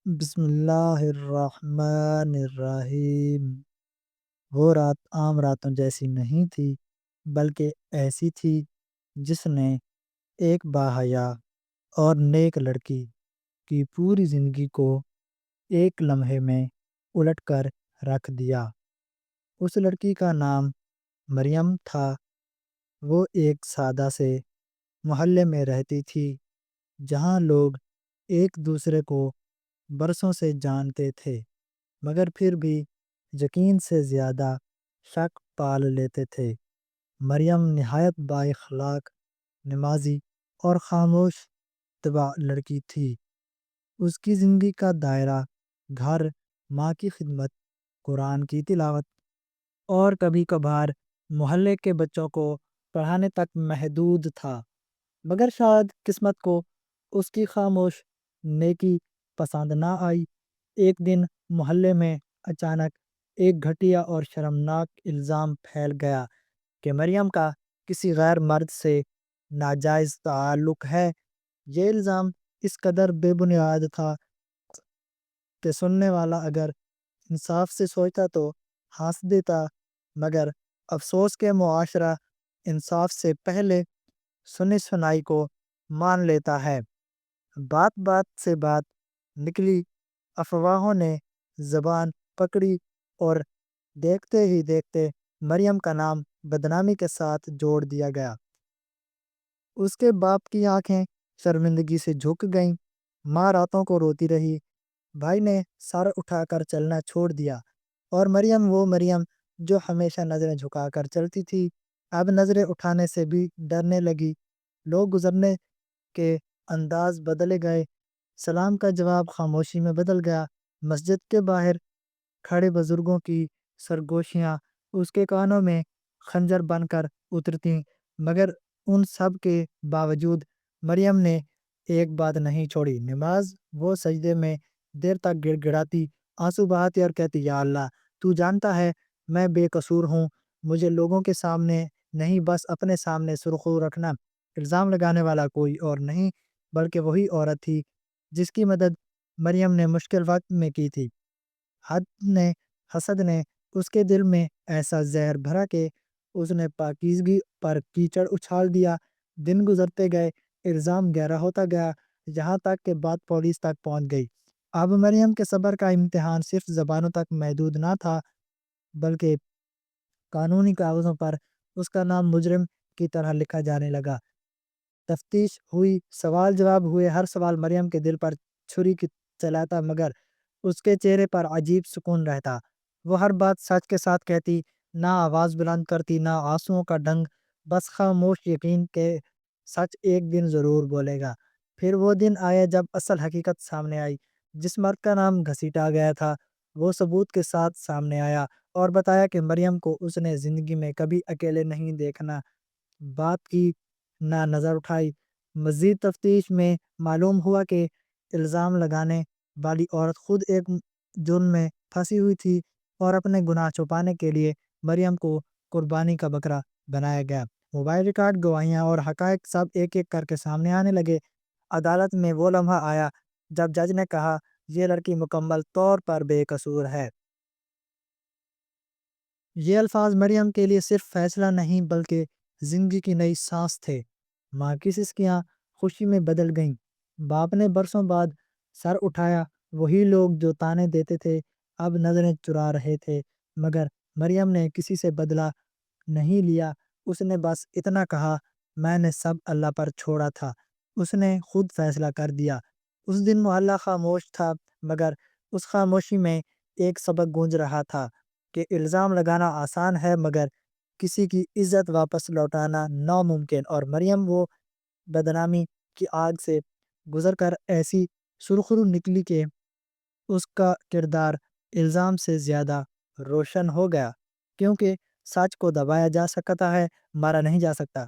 بسم اللہ الرحمن الرحیم۔ وہ رات عام راتوں جیسی نہیں تھی، بلکہ ایسی تھی جس نے ایک باحیا اور نیک لڑکی کی پوری زندگی کو ایک لمحے میں الٹ کر رکھ دیا۔ اس لڑکی کا نام مریم تھا۔ وہ ایک سادہ سے محلے میں رہتی تھی، جہاں لوگ ایک دوسرے کو برسوں سے جانتے تھے، مگر پھر بھی یقین سے زیادہ شک پال لیتے تھے۔ مریم نہایت با اخلاق، نمازی اور خاموش طبع لڑکی تھی۔ اس کی زندگی کا دائرہ گھر، ماں کی خدمت، قرآن کی تلاوت اور کبھی کبھار محلے کے بچوں کو پڑھانے تک محدود تھا۔ مگر شاید قسمت کو اس کی خاموش نیکی پسند نہ آئی۔ ایک دن محلے میں اچانک ایک گھٹیا اور شرمناک الزام پھیل گیا کہ مریم کا کسی غیر مرد سے ناجائز تعلق ہے۔ یہ الزام اس قدر بے بنیاد تھا کہ سننے والا اگر انصاف سے سوچتا تو ہنس دیتا، مگر افسوس کے معاشرہ انصاف سے پہلے سنی سنائی کو مان لیتا ہے۔ بات بات سے بات نکلی، افواہوں نے زبان پکڑی اور دیکھتے ہی دیکھتے مریم کا نام بدنامی کے ساتھ جوڑ دیا گیا۔ اس کے باپ کی آنکھیں شرمندگی سے جھک گئیں، ماں راتوں کو روتی رہی، بھائی نے سر اٹھا کر چلنا چھوڑ دیا، اور مریم، وہ مریم جو ہمیشہ نظریں جھکا کر چلتی تھی، اب نظریں اٹھانے سے بھی ڈرنے لگی۔ لوگ گزرنے کے انداز بدلے گئے، سلام کا جواب خاموشی میں بدل گیا۔ مسجد کے باہر کھڑے بزرگوں کی سرگوشیاں اس کے کانوں میں خنجر بن کر اترتیں، مگر ان سب کے باوجود مریم نے ایک بات نہیں چھوڑی، نماز۔ وہ سجدے میں دیر تک گڑ گڑاتی، آنسو بہاتی اور کہتی، یا اللہ، تو جانتا ہے میں بے قصور ہوں، مجھے لوگوں کے سامنے نہیں، بس اپنے سامنے سرخرو رکھنا۔ الزام لگانے والا کوئی اور نہیں بلکہ وہی عورت تھی جس کی مدد مریم نے مشکل وقت میں کی تھی۔ حسد نے اس کے دل میں ایسا زہر بھرا کہ اس نے پاکیزگی پر کیچڑ اچھال دیا۔ دن گزرتے گئے، الزام گہرا ہوتا گیا، یہاں تک کہ بات پولیس تک پہنچ گئی۔ اب مریم کے صبر کا امتحان صرف زبانوں تک محدود نہ تھا، بلکہ قانونی کاغذوں پر اس کا نام مجرم کی طرح لکھا جانے لگا۔ تفتیش ہوئی، سوال جواب ہوئے، ہر سوال مریم کے دل پر چھری کی چلاتا، مگر اس کے چہرے پر عجیب سکون رہتا۔ وہ ہر بات سچ کے ساتھ کہتی، نہ آواز بلند کرتی، نہ آنسوؤں کا ڈنگ، بس خاموش یقین کہ سچ ایک دن ضرور بولے گا۔ پھر وہ دن آیا جب اصل حقیقت سامنے آئی۔ جس مرد کا نام گھسیٹا گیا تھا، وہ ثبوت کے ساتھ سامنے آیا اور بتایا کہ مریم کو اس نے زندگی میں کبھی اکیلے نہیں دیکھنا، بات کی، نہ نظر اٹھائی۔ مزید تفتیش میں معلوم ہوا کہ الزام لگانے والی عورت خود ایک جرم میں پھنسی ہوئی تھی، اور اپنے گناہ چھپانے کے لیے مریم کو قربانی کا بکرا بنایا گیا۔ موبائل ریکارڈ، گواہیاں اور حقائق سب ایک ایک کر کے سامنے آنے لگے۔ عدالت میں وہ لمحہ آیا جب جج نے کہا، یہ لڑکی مکمل طور پر بے قصور ہے۔ یہ الفاظ مریم کے لیے صرف فیصلہ نہیں بلکہ زندگی کی نئی سانس تھے۔ ماں کی سسکیاں خوشی میں بدل گئیں، باپ نے برسوں بعد سر اٹھایا، وہی لوگ جو تانے دیتے تھے اب نظریں چرا رہے تھے، مگر مریم نے کسی سے بدلہ نہیں لیا۔ اس نے بس اتنا کہا، میں نے سب اللہ پر چھوڑا تھا، اس نے خود فیصلہ کر دیا۔ اس دن محلہ خاموش تھا، مگر اس خاموشی میں ایک سبق گونج رہا تھا کہ الزام لگانا آسان ہے، مگر کسی کی عزت واپس لوٹانا ناممکن۔ اور مریم وہ بدنامی کی آگ سے گزر کر ایسی سرخرو نکلی کہ اس کا کردار الزام سے زیادہ روشن ہو گیا، کیونکہ سچ کو دبایا جا سکتا ہے، مارا نہیں جا سکتا۔